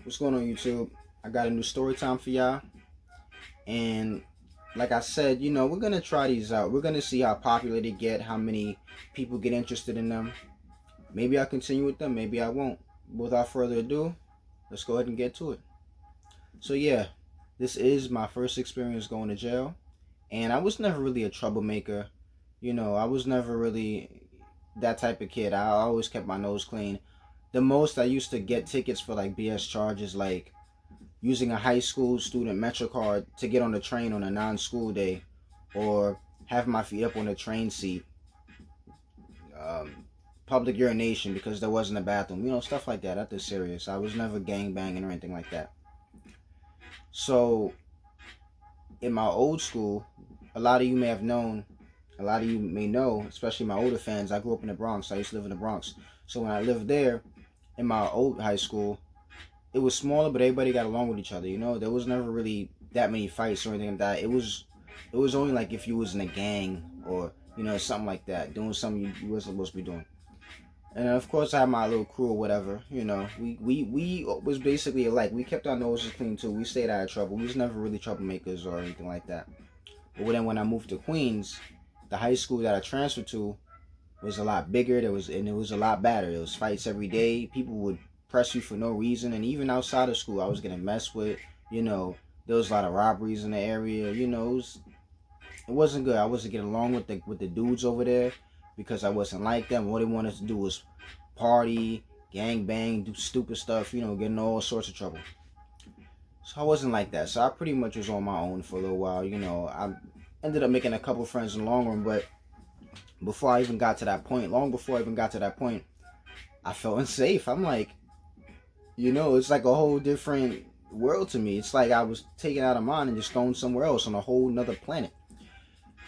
What's going on, YouTube? I got a new story time for y'all. And like I said, we're going to try these out. We're going to see how popular they get, how many people get interested in them. Maybe I'll continue with them, maybe I won't. Without further ado, let's go ahead and get to it. So, yeah, this is my first experience going to jail. And I was never really a troublemaker. I was never really that type of kid. I always kept my nose clean. The most I used to get tickets for like BS charges, like using a high school student Metro card to get on the train on a non-school day, or have my feet up on the train seat, public urination because there wasn't a bathroom, stuff like that. That's serious. I was never gang banging or anything like that. So in my old school, a lot of you may have known, a lot of you may know, especially my older fans, I grew up in the Bronx. I used to live in the Bronx. So when I lived there in my old high school, it was smaller, but everybody got along with each other. There was never really that many fights or anything like that. It was only like if you was in a gang or something like that, doing something you wasn't supposed to be doing. And of course, I had my little crew or whatever. We was basically alike. We kept our noses clean too. We stayed out of trouble. We was never really troublemakers or anything like that. But then when I moved to Queens, the high school that I transferred to was a lot bigger. It was a lot badder. There was fights every day. People would press you for no reason, and even outside of school, I was getting messed with. There was a lot of robberies in the area. It wasn't good. I wasn't getting along with the dudes over there because I wasn't like them. What they wanted to do was party, gang bang, do stupid stuff. Get in all sorts of trouble. So I wasn't like that. So I pretty much was on my own for a little while. I ended up making a couple friends in the long run, but before I even got to that point, long before I even got to that point, I felt unsafe. I'm like, it's like a whole different world to me. It's like I was taken out of mine and just thrown somewhere else on a whole nother planet.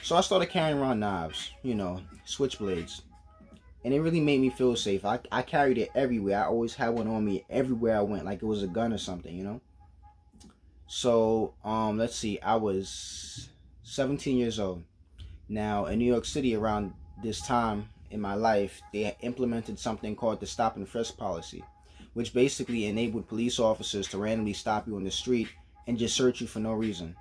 So I started carrying around knives, switchblades. And it really made me feel safe. I carried it everywhere. I always had one on me everywhere I went, like it was a gun or something. So, let's see. I was 17 years old. Now, in New York City around this time in my life, they implemented something called the stop and frisk policy, which basically enabled police officers to randomly stop you on the street and just search you for no reason,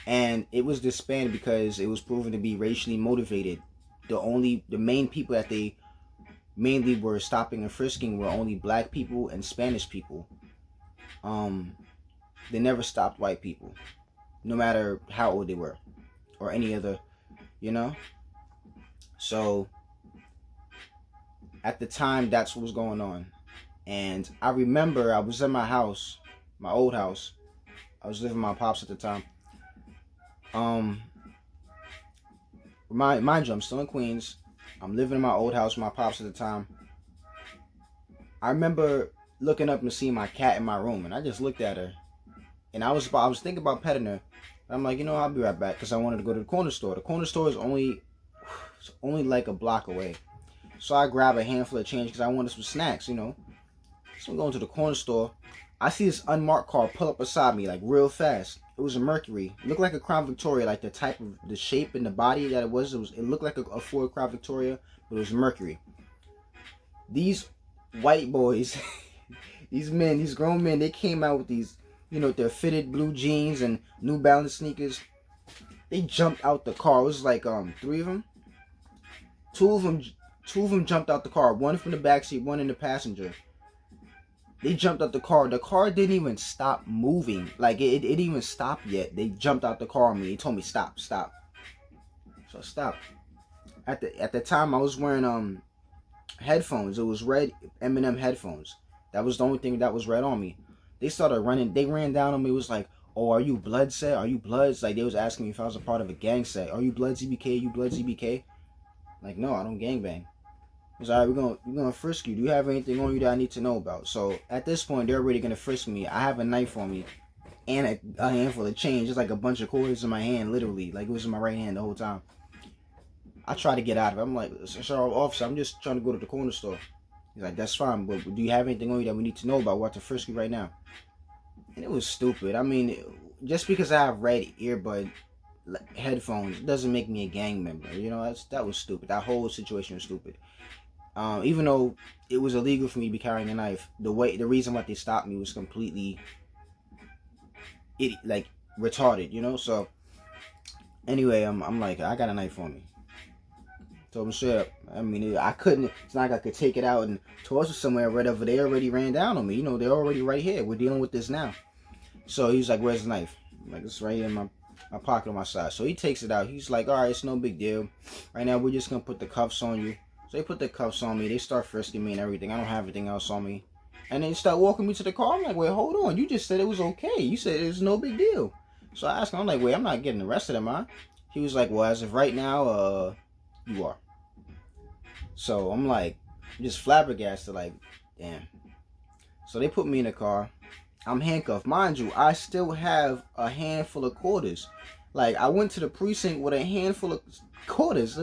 And it was disbanded because it was proven to be racially motivated. The main people that they mainly were stopping and frisking were only black people and Spanish people. They never stopped white people, no matter how old they were, or any other, So at the time, that's what was going on. And I remember I was in my house, my old house. I was living with my pops at the time. Mind you, I'm still in Queens. I'm living in my old house with my pops at the time. I remember looking up and seeing my cat in my room, and I just looked at her. And I was thinking about petting her. I'm like, I'll be right back because I wanted to go to the corner store. The corner store is only like a block away. So I grab a handful of change because I wanted some snacks, So I'm going to the corner store. I see this unmarked car pull up beside me like real fast. It was a Mercury. It looked like a Crown Victoria, like the shape and the body that it was. It looked like a Ford Crown Victoria, but it was a Mercury. These white boys, these grown men, they came out with these, their fitted blue jeans and New Balance sneakers. They jumped out the car. It was like three of them. Two of them jumped out the car. One from the back seat, one in the passenger. They jumped out the car. The car didn't even stop moving. Like it didn't even stop yet. They jumped out the car on me. They told me stop. So I stopped. At the time I was wearing headphones. It was red Eminem headphones. That was the only thing that was red on me. They started running. They ran down on me. It was like, oh, are you blood set? Are you bloods? Like they was asking me if I was a part of a gang set. Are you blood ZBK? Are you blood ZBK? Like, no, I don't gangbang. He was alright, we're gonna frisk you. Do you have anything on you that I need to know about? So at this point, they're already gonna frisk me. I have a knife on me and a handful of change, just like a bunch of quarters in my hand, literally, like it was in my right hand the whole time. I try to get out of it. I'm like, sir, officer, I'm just trying to go to the corner store. He's like, that's fine, but do you have anything on you that we need to know about? We're about to frisk you right now. And it was stupid. I mean, just because I have red earbud headphones doesn't make me a gang member. That was stupid. That whole situation was stupid. Even though it was illegal for me to be carrying a knife, the reason why they stopped me was completely retarded, you know. So anyway, I'm like, I got a knife on me. Told him straight up. I mean, I couldn't. It's not like I could take it out and toss it somewhere, whatever. They already ran down on me. You know, they're already right here. We're dealing with this now. So he's like, "Where's the knife?" I'm like, "It's right here in my pocket on my side." So he takes it out. He's like, "All right, it's no big deal. Right now, we're just gonna put the cuffs on you." So they put the cuffs on me. They start frisking me and everything. I don't have anything else on me. And they start walking me to the car. I'm like, "Wait, hold on. You just said it was okay. You said it was no big deal." So I asked him, I'm like, "Wait, I'm not getting arrested, am I?" He was like, "Well, as of right now, you are." So I'm like, just flabbergasted, like, damn. So they put me in the car. I'm handcuffed. Mind you, I still have a handful of quarters. Like, I went to the precinct with a handful of quarters.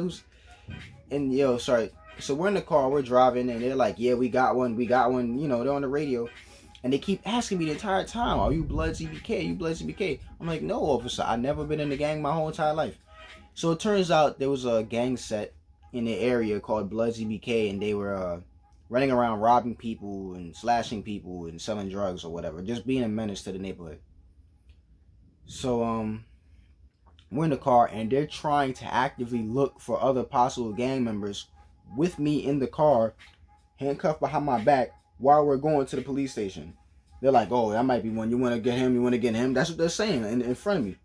Sorry. So we're in the car, we're driving, and they're like, "Yeah, we got one. You know, they're on the radio. And they keep asking me the entire time, "Are you Bloods EBK? Are you Bloods EBK? I'm like, "No, officer. I've never been in the gang my whole entire life." So it turns out there was a gang set in the area called Bloods EBK, and they were running around robbing people and slashing people and selling drugs or whatever, just being a menace to the neighborhood. So we're in the car, and they're trying to actively look for other possible gang members with me in the car, handcuffed behind my back, while we're going to the police station. They're like, "Oh, that might be one. You want to get him? You want to get him?" That's what they're saying in front of me.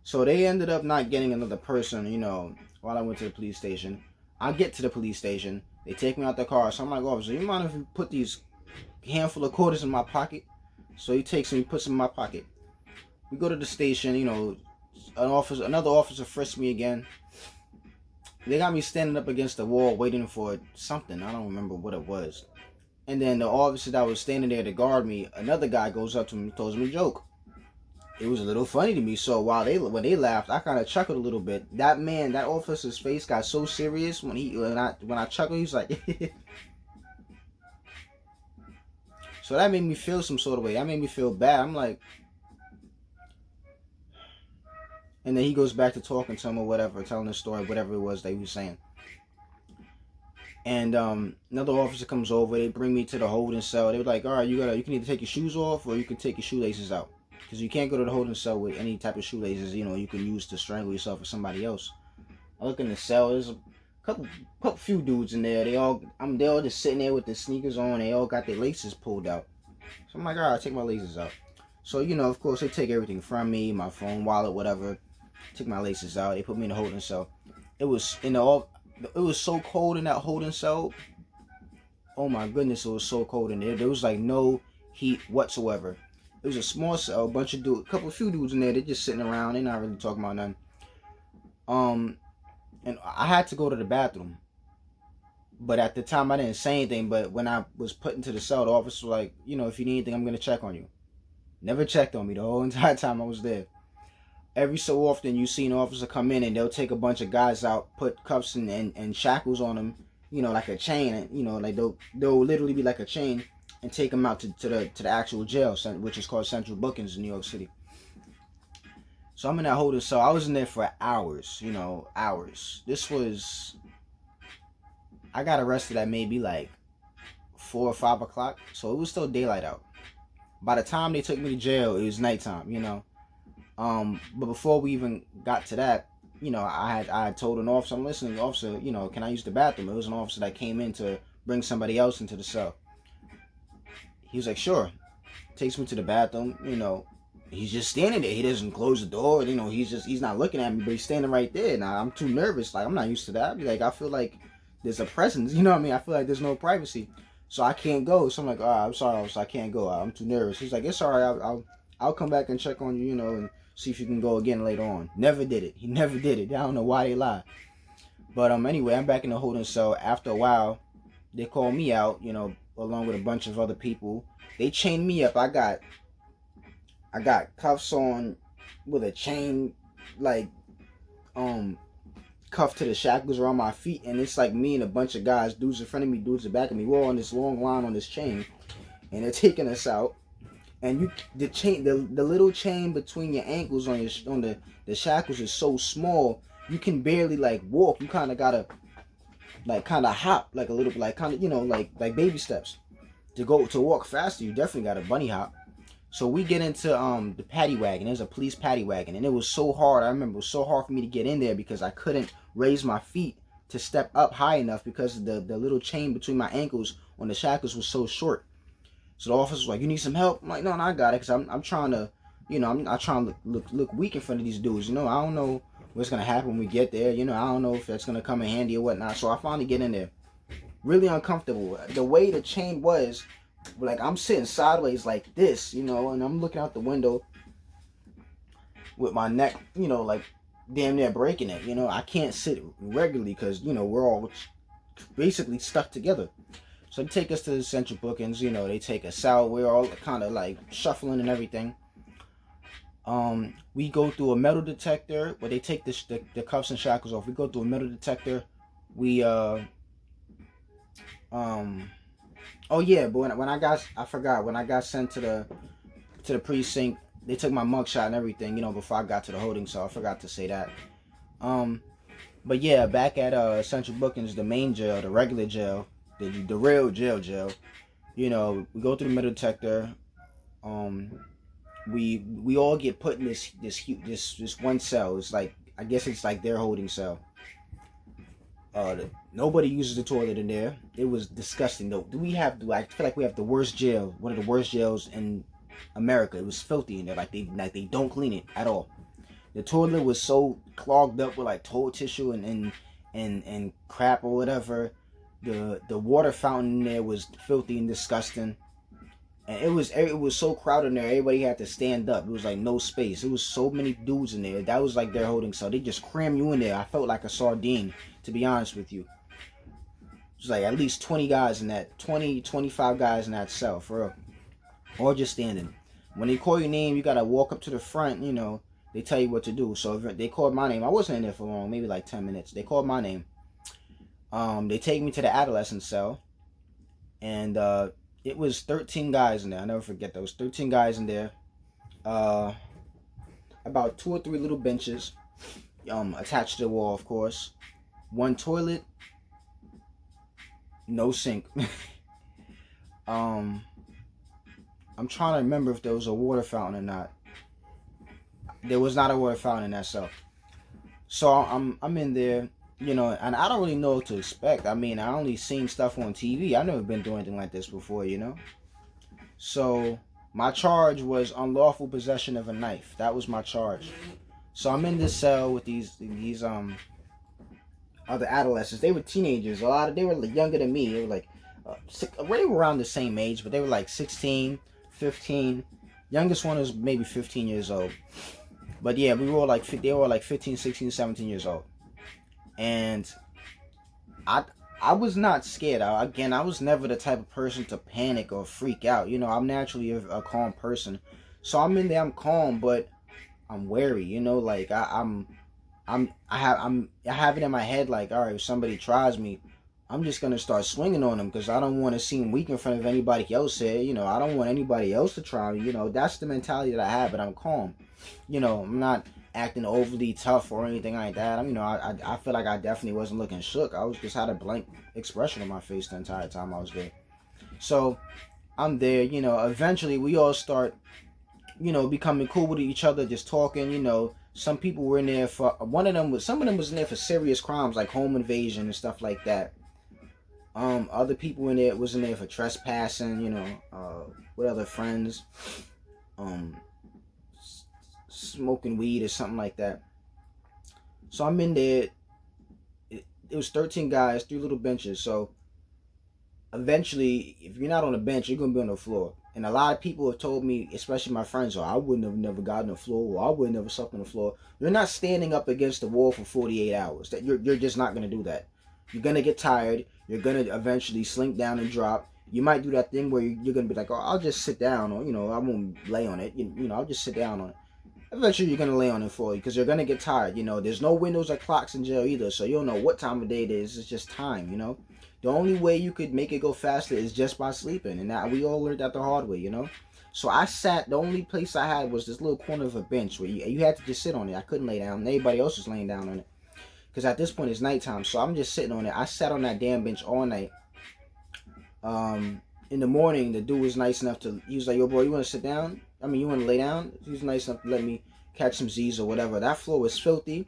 So they ended up not getting another person, you know, while I went to the police station. I get to the police station. They take me out the car. So I'm like, "Officer, you mind if you put these handful of quarters in my pocket?" So he takes them, he puts them in my pocket. We go to the station, you know, another officer frisks me again. They got me standing up against the wall waiting for something. I don't remember what it was. And then the officer that was standing there to guard me, another guy goes up to me and tells me a joke. It was a little funny to me. So when they laughed, I kind of chuckled a little bit. That officer's face got so serious when I chuckled. He was like, so that made me feel some sort of way. That made me feel bad. I'm like, and then he goes back to talking to him or whatever, telling the story, whatever it was that he was saying. And another officer comes over. They bring me to the holding cell. They were like, "All right, you can either take your shoes off or you can take your shoelaces out, because you can't go to the holding cell with any type of shoelaces, you know, you can use to strangle yourself or somebody else." I look in the cell. There's a few dudes in there. They all just sitting there with their sneakers on. They all got their laces pulled out. So I'm like, "All right, take my laces out." So, you know, of course, they take everything from me, my phone, wallet, whatever. Took my laces out. They put me in the holding cell. It was so cold in that holding cell. Oh my goodness, it was so cold in there. There was like no heat whatsoever. It was a small cell, a few dudes in there. They're just sitting around. They're not really talking about nothing. And I had to go to the bathroom. But at the time, I didn't say anything. But when I was put into the cell, the officer was like, "You know, if you need anything, I'm going to check on you." Never checked on me the whole entire time I was there. Every so often, you see an officer come in and they'll take a bunch of guys out, put cuffs and shackles on them, you know, like a chain. And, you know, like they'll literally be like a chain and take them out to the actual jail, which is called Central Bookings in New York City. So I'm in that holding cell. I was in there for hours, you know, hours. I got arrested at maybe like 4 or 5 o'clock. So it was still daylight out. By the time they took me to jail, it was nighttime, you know. But before we even got to that, you know, I had told an officer, "I'm listening, officer, you know, can I use the bathroom?" It was an officer that came in to bring somebody else into the cell. He was like, "Sure." Takes me to the bathroom, you know. He's just standing there. He doesn't close the door, you know, he's not looking at me, but he's standing right there. Now, I'm too nervous. Like, I'm not used to that. Like, I feel like there's a presence, you know what I mean? I feel like there's no privacy. So I can't go. So I'm like, "All right, I'm sorry, officer, I can't go. I'm too nervous." He's like, "It's all right. I'll come back and check on you, you know, and see if you can go again later on." Never did it. He never did it. I don't know why they lie. But anyway, I'm back in the holding cell. After a while, they call me out, you know, along with a bunch of other people. They chained me up. I got cuffs on with a chain, like cuffed to the shackles around my feet, and it's like me and a bunch of guys, dudes in front of me, dudes in back of me. We're all on this long line on this chain, and they're taking us out. And the little chain between your ankles on the shackles is so small, you can barely like walk. You kind of gotta like kind of hop like a little bit, like kind of, you know, like baby steps. To walk faster, you definitely got a bunny hop. So we get into the paddy wagon. There's a police paddy wagon, and it was so hard. I remember it was so hard for me to get in there because I couldn't raise my feet to step up high enough because the little chain between my ankles on the shackles was so short. So the officer was like, "You need some help?" I'm like, "No, I got it." Because I'm trying to, you know, I'm not trying to look weak in front of these dudes. You know, I don't know what's gonna happen when we get there. You know, I don't know if that's gonna come in handy or whatnot. So I finally get in there. Really uncomfortable. The way the chain was, like I'm sitting sideways like this, you know, and I'm looking out the window with my neck, you know, like damn near breaking it. You know, I can't sit regularly because, you know, we're all basically stuck together. So they take us to the central bookings, you know, they take us out. We're all kind of like shuffling and everything. We go through a metal detector where they take the cuffs and shackles off. We go through a metal detector. We oh yeah, but when I got sent to the precinct, they took my mugshot and everything, you know, before I got to the holding cell. I forgot to say that. But yeah, back at Central Bookings, the main jail, the regular jail, the real jail, you know, we go through the metal detector. We all get put in this one cell. It's like, I guess it's like their holding cell. Nobody uses the toilet in there. It was disgusting though. I feel like we have the worst jail, one of the worst jails in America. It was filthy in there. Like they don't clean it at all. The toilet was so clogged up with like toilet tissue and crap or whatever. The water fountain in there was filthy and disgusting. And it was so crowded in there, everybody had to stand up. It was like no space. It was so many dudes in there. That was like their holding cell. They just cram you in there. I felt like a sardine, to be honest with you. It was like at least 20 guys in that, 25 guys in that cell, for real. All just standing. When they call your name, you gotta walk up to the front, you know, they tell you what to do. So if they called my name, I wasn't in there for long, maybe like 10 minutes. They called my name. They take me to the adolescent cell. And it was 13 guys in there. I'll never forget those 13 guys in there. About 2 or 3 little benches, attached to the wall, of course. One toilet, no sink. I'm trying to remember if there was a water fountain or not. There was not a water fountain in that cell. So I'm in there, you know, and I don't really know what to expect. I mean, I only seen stuff on TV. I've never been doing anything like this before, you know. So my charge was unlawful possession of a knife. That was my charge. So I'm in this cell with these other adolescents. They were teenagers. They were younger than me. They were like, they were around the same age, but they were like 16, 15. Youngest one was maybe 15 years old. But yeah, they were like 15, 16, 17 years old. And I was not scared. I was never the type of person to panic or freak out. You know, I'm naturally a calm person. So I'm in there, I'm calm, but I'm wary. You know, like I have it in my head like, all right, if somebody tries me, I'm just gonna start swinging on them because I don't want to seem weak in front of anybody else here. You know, I don't want anybody else to try me. You know, that's the mentality that I have. But I'm calm. You know, I'm not acting overly tough or anything like that. I feel like I definitely wasn't looking shook. I was just had a blank expression on my face the entire time I was there. So I'm there, you know, eventually we all start, you know, becoming cool with each other, just talking, you know. Some people were in there for, some of them was in there for serious crimes like home invasion and stuff like that. Other people in there was in there for trespassing, you know, with other friends. Smoking weed or something like that. So I'm in there. It was 13 guys, 3 little benches. So eventually, if you're not on the bench, you're gonna be on the floor. And a lot of people have told me, especially my friends, I wouldn't have never gotten on the floor, or I would never slept on the floor. You're not standing up against the wall for 48 hours. That you're just not gonna do that. You're gonna get tired. You're gonna eventually slink down and drop. You might do that thing where you're gonna be like, oh, I'll just sit down, or, you know, I won't lay on it. You know, I'll just sit down on it. Eventually, you're going to lay on it for you because you're going to get tired. You know, there's no windows or clocks in jail either, so you don't know what time of day it is. It's just time, you know. The only way you could make it go faster is just by sleeping, and that we all learned that the hard way, you know. So I sat, the only place I had was this little corner of a bench where you had to just sit on it. I couldn't lay down. Everybody else was laying down on it. because at this point it's nighttime. So I'm just sitting on it. I sat on that damn bench all night. In the morning, the dude was nice enough to, he was like, yo, bro, you want to sit down? I mean, you want to lay down? He was nice enough to let me catch some Z's or whatever. That floor was filthy.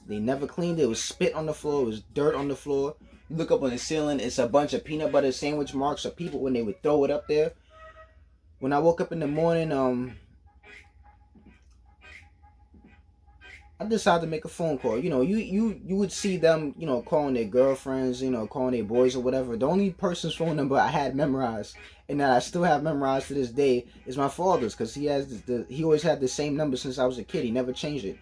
They never cleaned it. It was spit on the floor. It was dirt on the floor. You look up on the ceiling, it's a bunch of peanut butter sandwich marks of people when they would throw it up there. When I woke up in the morning, I decided to make a phone call. You know, you would see them, you know, calling their girlfriends, you know, calling their boys or whatever. The only person's phone number I had memorized, and that I still have memorized to this day, is my father's, because he always had the same number since I was a kid. He never changed it.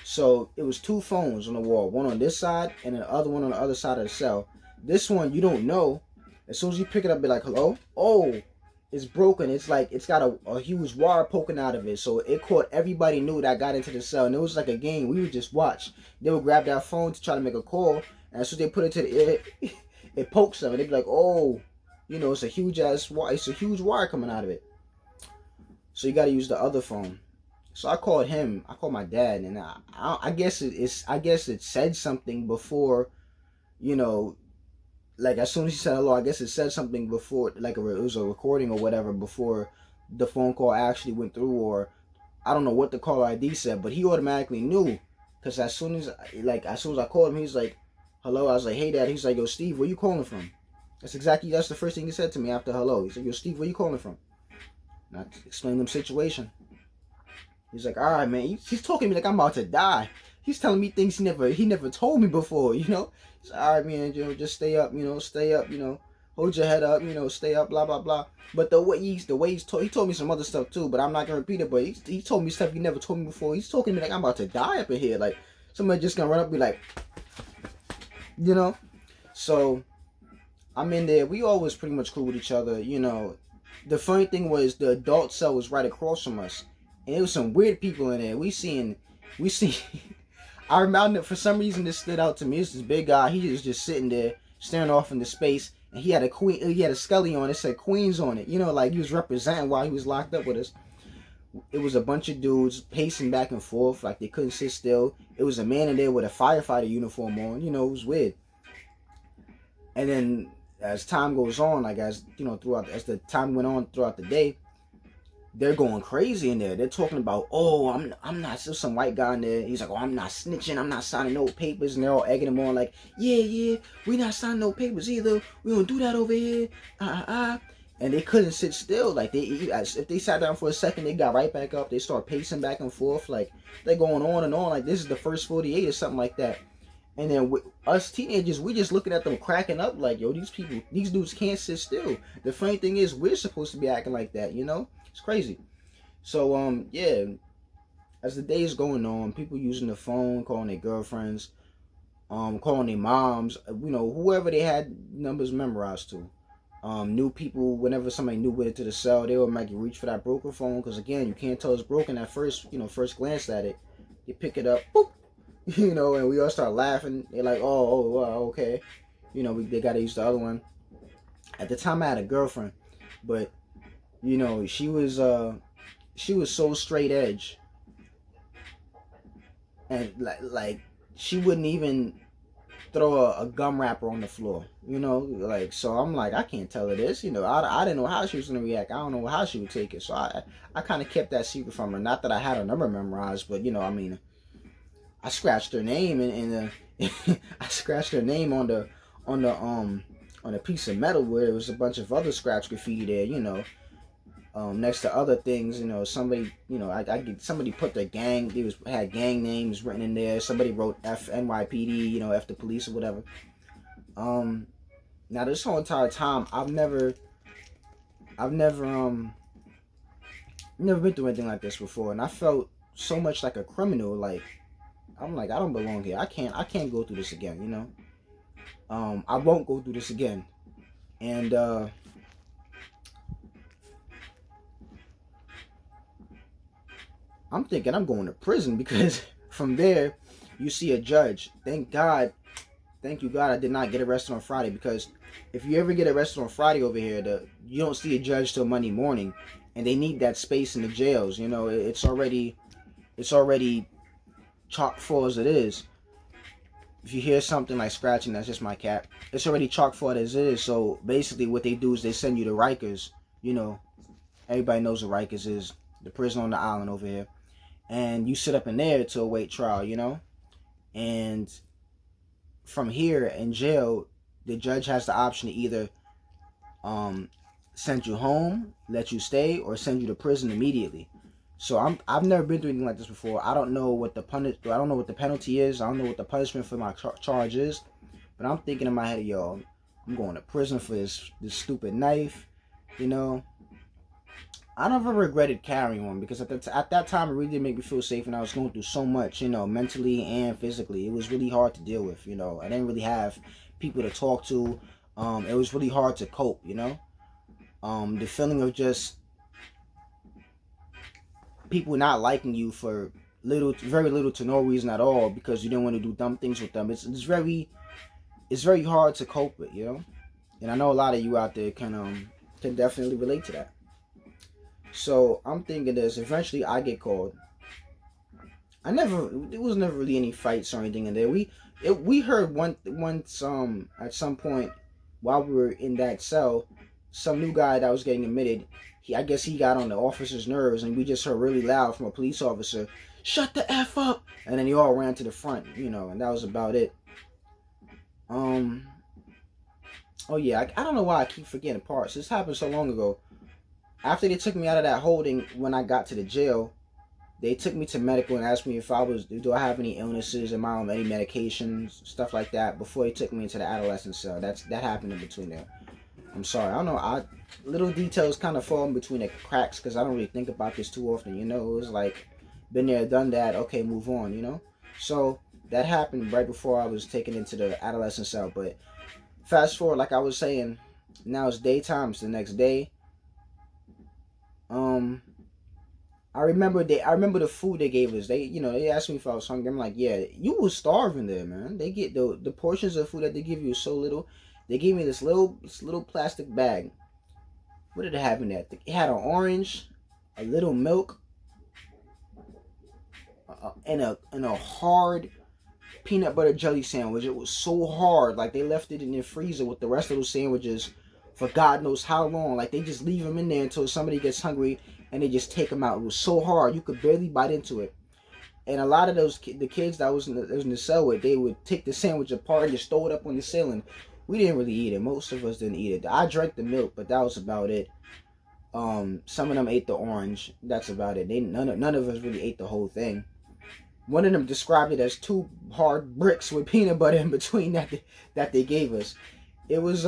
So it was 2 phones on the wall, one on this side and the other one on the other side of the cell. This one you don't know. As soon as you pick it up, be like, hello? Oh, it's broken. It's like it's got a huge wire poking out of it. So it caught everybody new that got into the cell. And it was like a game. We would just watch. They would grab that phone to try to make a call. And as soon as they put it to the ear, it pokes them. And they'd be like, oh, you know, it's a huge ass wire. It's a huge wire coming out of it. So you got to use the other phone. So I called him. I called my dad, and I guess it said something before, you know, like as soon as he said hello, I guess it said something before, like it was a recording or whatever before the phone call actually went through, or I don't know what the caller ID said, but he automatically knew, because as soon as I called him, he's like, hello. I was like, hey dad. He's like, yo Steve, where you calling from? That's the first thing he said to me after hello. He said, yo Steve, where you calling from? And I explained the situation. He's like, all right, man. He's talking to me like I'm about to die. He's telling me things he never told me before, you know. He's like, all right, man, you know, just stay up, you know, hold your head up, you know, stay up, blah blah blah. But he told me some other stuff too, but I'm not gonna repeat it. But he told me stuff he never told me before. He's talking to me like I'm about to die up in here, like somebody just gonna run up and be like, you know. So I'm in there. We always pretty much cool with each other, you know. The funny thing was the adult cell was right across from us. And it was some weird people in there. We seen. I remember, for some reason this stood out to me. It's this big guy. He was just sitting there, staring off into space, and he had a Scully on it. Said Queens on it. You know, like he was representing while he was locked up with us. It was a bunch of dudes pacing back and forth like they couldn't sit still. It was a man in there with a firefighter uniform on. You know, it was weird. And then as time goes on, like as the time went on throughout the day, they're going crazy in there. They're talking about, oh, I'm not, still some white guy in there. He's like, oh, I'm not snitching. I'm not signing no papers. And they're all egging him on like, yeah, we not signing no papers either. We don't do that over here. And they couldn't sit still. Like, if they sat down for a second, they got right back up. They start pacing back and forth. Like, they're going on and on. Like, this is the first 48 or something like that. And then us teenagers, we just looking at them cracking up like, yo, these dudes can't sit still. The funny thing is, we're supposed to be acting like that, you know? It's crazy. So, yeah, as the days going on, people using the phone, calling their girlfriends, calling their moms, you know, whoever they had numbers memorized to. New people, whenever somebody new with it to the cell, they would make you reach for that broken phone, because again, you can't tell it's broken at first, you know, first glance at it. You pick it up, boop, you know, and we all start laughing. They're like, oh, well, okay. You know, they got to use the other one. At the time, I had a girlfriend, but you know, she was so straight edge, and like she wouldn't even throw a gum wrapper on the floor, you know, like, so I'm like, I can't tell her this, you know, I didn't know how she was gonna react. I don't know how she would take it, so I kind of kept that secret from her. Not that I had her number memorized, but you know, I mean, I scratched her name and I scratched her name on a piece of metal where there was a bunch of other scratch graffiti there, you know. Next to other things, you know, somebody, you know, somebody put their gang, had gang names written in there. Somebody wrote F NYPD, you know, F the police or whatever. Now this whole entire time, I've never been through anything like this before, and I felt so much like a criminal. Like, I'm like, I don't belong here. I can't go through this again, you know. I won't go through this again, and I'm thinking I'm going to prison, because from there, you see a judge. Thank you God I did not get arrested on Friday, because if you ever get arrested on Friday over here, you don't see a judge till Monday morning, and they need that space in the jails. You know, it's already chock full as it is. If you hear something like scratching, that's just my cat. It's already chalk for it as is. So basically, what they do is they send you to Rikers. You know, everybody knows what Rikers is, the prison on the island over here, and you sit up in there to await trial. You know, and from here in jail, the judge has the option to either send you home, let you stay, or send you to prison immediately. So I've never been through anything like this before. I don't know what the penalty is. I don't know what the punishment for my charge is. But I'm thinking in my head, yo, I'm going to prison for this stupid knife. You know, I never regretted carrying one because at that time it really did make me feel safe, and I was going through so much, you know, mentally and physically. It was really hard to deal with. You know, I didn't really have people to talk to. It was really hard to cope. You know, the feeling of just people not liking you for very little to no reason at all because you didn't want to do dumb things with them. It's very hard to cope with, you know. And I know a lot of you out there can definitely relate to that. So I'm thinking this. Eventually, I get called. There was never really any fights or anything in there. We heard once at some point while we were in that cell, some new guy that was getting admitted. I guess he got on the officer's nerves, and we just heard really loud from a police officer, "Shut the F up!" And then he all ran to the front, you know, and that was about it. Oh yeah, I don't know why I keep forgetting parts. This happened so long ago. After they took me out of that holding, when I got to the jail, they took me to medical and asked me if do I have any illnesses, am I on any medications, stuff like that, before they took me into the adolescent cell. That happened in between there. I'm sorry, I don't know. Little details kind of fall in between the cracks because I don't really think about this too often. You know, it was like, been there, done that. Okay, move on. You know, so that happened right before I was taken into the adolescent cell. But fast forward, like I was saying, now it's daytime. It's the next day. I remember the food they gave us. They asked me if I was hungry. I'm like, yeah, you was starving there, man. They get the portions of food that they give you is so little. They gave me this little plastic bag. What did it have in there? It had an orange, a little milk, and a hard peanut butter jelly sandwich. It was so hard, like they left it in their freezer with the rest of those sandwiches for God knows how long. Like they just leave them in there until somebody gets hungry and they just take them out. It was so hard you could barely bite into it. And a lot of the kids that was in the cell with, they would take the sandwich apart and just throw it up on the ceiling. We didn't really eat it. Most of us didn't eat it. I drank the milk, but that was about it. Some of them ate the orange. That's about it. None of us really ate the whole thing. One of them described it as 2 hard bricks with peanut butter in between that they gave us. It was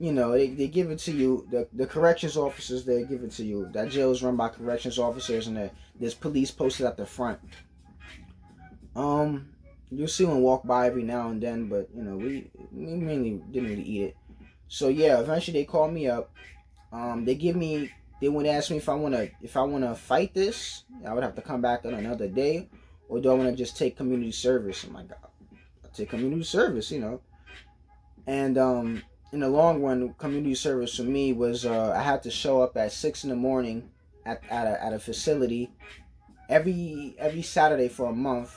you know, they give it to you. The corrections officers, they give it to you. That jail is run by corrections officers, and there's police posted at the front. You'll see one walk by every now and then, but you know, we mainly didn't really eat it. So yeah, eventually they called me up. They would ask me if I wanna fight this. I would have to come back on another day, or do I want to just take community service? I'm like, I'll take community service, you know. And in the long run, community service for me was I had to show up at 6 a.m. at a facility every Saturday for a month.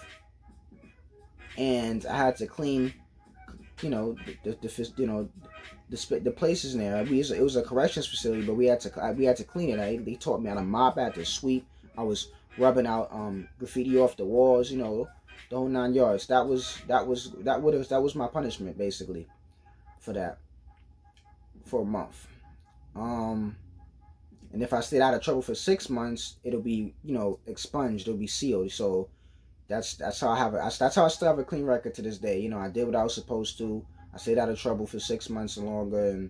And I had to clean, you know, the places in there. It was a corrections facility, but we had to clean it. They taught me how to mop, I had to sweep. I was rubbing out graffiti off the walls, you know, the whole 9 yards. That was my punishment basically for that, for a month. And if I stayed out of trouble for 6 months, it'll be, you know, expunged. It'll be sealed. So that's how that's how I still have a clean record to this day. You know, I did what I was supposed to. I stayed out of trouble for 6 months and longer, and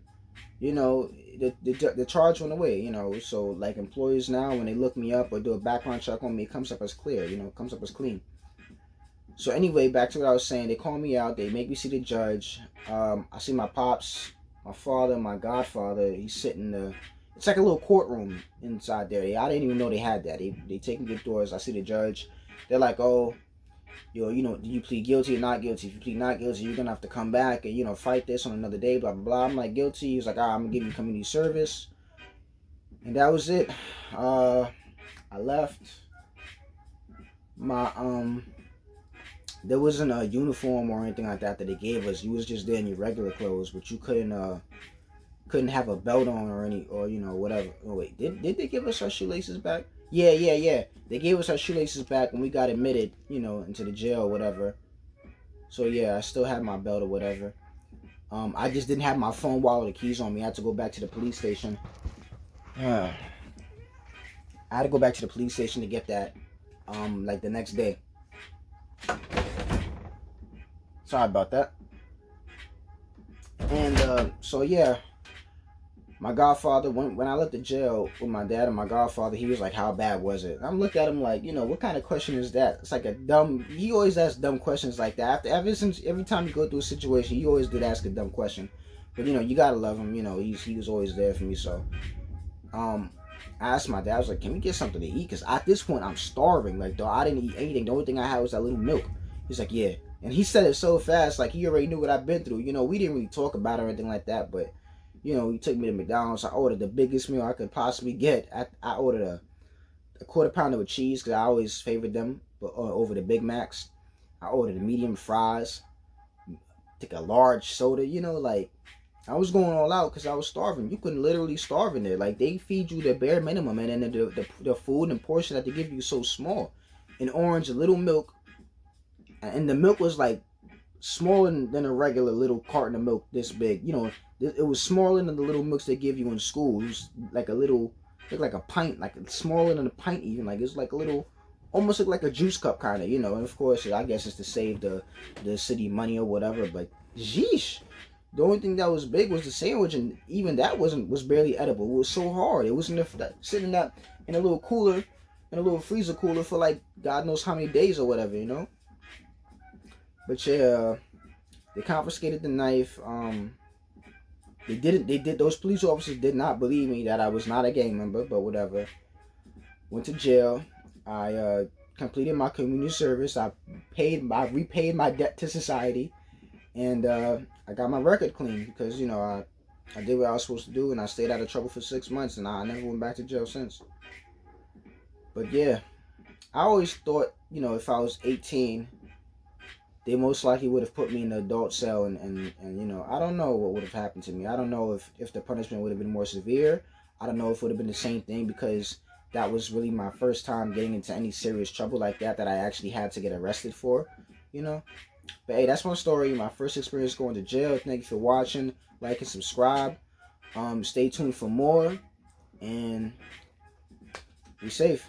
you know, the charge went away. You know, so like employers now, when they look me up or do a background check on me, it comes up as clear. You know, it comes up as clean. So anyway, back to what I was saying. They call me out. They make me see the judge. I see my pops, my father, my godfather. He's sitting it's like a little courtroom inside there. I didn't even know they had that. They take me to the doors. I see the judge. They're like, oh, you know, do you plead guilty or not guilty? If you plead not guilty, you're going to have to come back and, you know, fight this on another day, blah, blah, blah. I'm like, guilty. He was like, all right, I'm going to give you community service. And that was it. I left. My there wasn't a uniform or anything like that they gave us. You was just there in your regular clothes, but you couldn't have a belt on or any, or whatever. Oh wait, did they give us our shoelaces back? Yeah. They gave us our shoelaces back when we got admitted, into the jail or whatever. So yeah, I still had my belt or whatever. I just didn't have my phone, wallet, or keys on me. I had to go back to the police station. I had to go back to the police station to get that, like the next day. Sorry about that. And so yeah, my godfather, when I left the jail with my dad and my godfather, he was like, "How bad was it?" And I'm looking at him like, what kind of question is that? It's like he always asks dumb questions like that. Every time you go through a situation, he always did ask a dumb question. But you gotta love him. He was always there for me. So, I asked my dad, I was like, "Can we get something to eat?" Because at this point, I'm starving. Like, though I didn't eat anything. The only thing I had was that little milk. He's like, "Yeah." And he said it so fast, like he already knew what I've been through. We didn't really talk about it or anything like that, but he took me to McDonald's. I ordered the biggest meal I could possibly get. I ordered a quarter pounder with cheese because I always favored them over the Big Macs. I ordered a medium fries, took a large soda. Like I was going all out because I was starving. You couldn't literally starve in there. Like they feed you the bare minimum, and then the food and portion that they give you is so small. An orange, a little milk, and the milk was like smaller than a regular little carton of milk this big. It was smaller than the little milks they give you in school. It was like like a pint, like smaller than a pint even. Like it's like a little, almost like a juice cup kind of, And of course, I guess it's to save the city money or whatever. But sheesh, the only thing that was big was the sandwich, and even that was barely edible. It was so hard. It was sitting in a little cooler, in a little freezer cooler for like God knows how many days or whatever. But yeah, they confiscated the knife. Those police officers did not believe me that I was not a gang member, but whatever. Went to jail. I completed my community service. I repaid my debt to society, and I got my record clean because I did what I was supposed to do, and I stayed out of trouble for 6 months, and I never went back to jail since. But yeah, I always thought if I was 18, they most likely would have put me in the adult cell, and I don't know what would have happened to me. I don't know if the punishment would have been more severe. I don't know if it would have been the same thing, because that was really my first time getting into any serious trouble like that I actually had to get arrested for, But hey, that's my story, my first experience going to jail. Thank you for watching. Like and subscribe. Stay tuned for more, and be safe.